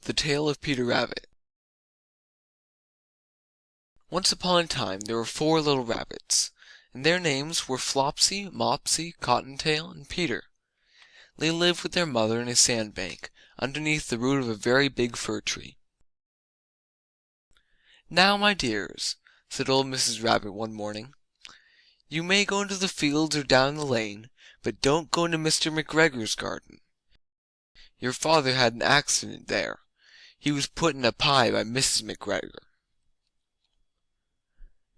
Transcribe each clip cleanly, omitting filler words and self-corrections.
The Tale of Peter Rabbit. Once upon a time there were 4 little rabbits, and their names were Flopsy, Mopsy, Cottontail, and Peter. They lived with their mother in a sandbank, underneath the root of a very big fir tree. "Now, my dears," said old Mrs. Rabbit one morning, "you may go into the fields or down the lane, but don't go into Mr. McGregor's garden. Your father had an accident there. He was put in a pie by Mrs. McGregor.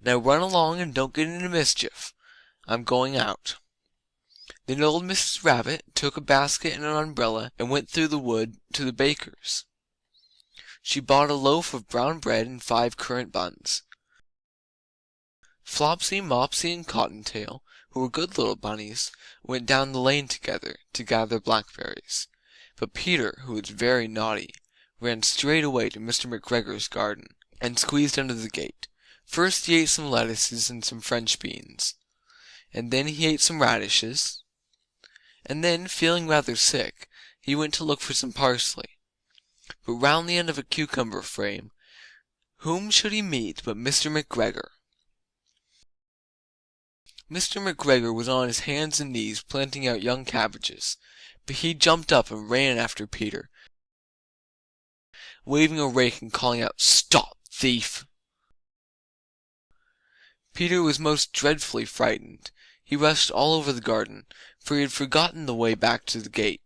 Now run along and don't get into mischief. I'm going out." Then old Mrs. Rabbit took a basket and an umbrella and went through the wood to the baker's. She bought a loaf of brown bread and 5 currant buns. Flopsy, Mopsy, and Cottontail, who were good little bunnies, went down the lane together to gather blackberries, but Peter, who was very naughty, ran straight away to Mr. McGregor's garden, and squeezed under the gate. First he ate some lettuces and some French beans, and then he ate some radishes, and then, feeling rather sick, he went to look for some parsley. But round the end of a cucumber frame, whom should he meet but Mr. McGregor? Mr. McGregor was on his hands and knees planting out young cabbages, but he jumped up and ran after Peter, waving a rake and calling out, "Stop, thief!" Peter was most dreadfully frightened. He rushed all over the garden, for he had forgotten the way back to the gate.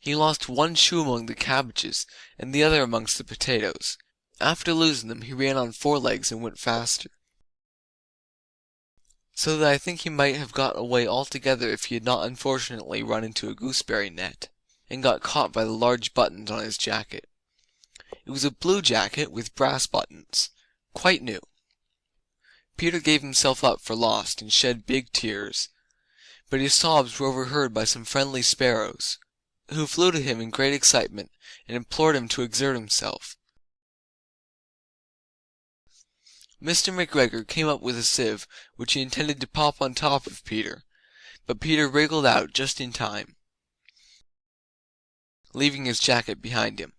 He lost one shoe among the cabbages and the other amongst the potatoes. After losing them, he ran on 4 legs and went faster, so that I think he might have got away altogether if he had not unfortunately run into a gooseberry net, and got caught by the large buttons on his jacket. It was a blue jacket with brass buttons, quite new. Peter gave himself up for lost and shed big tears, but his sobs were overheard by some friendly sparrows, who flew to him in great excitement and implored him to exert himself. Mr. McGregor came up with a sieve which he intended to pop on top of Peter, but Peter wriggled out just in time, leaving his jacket behind him.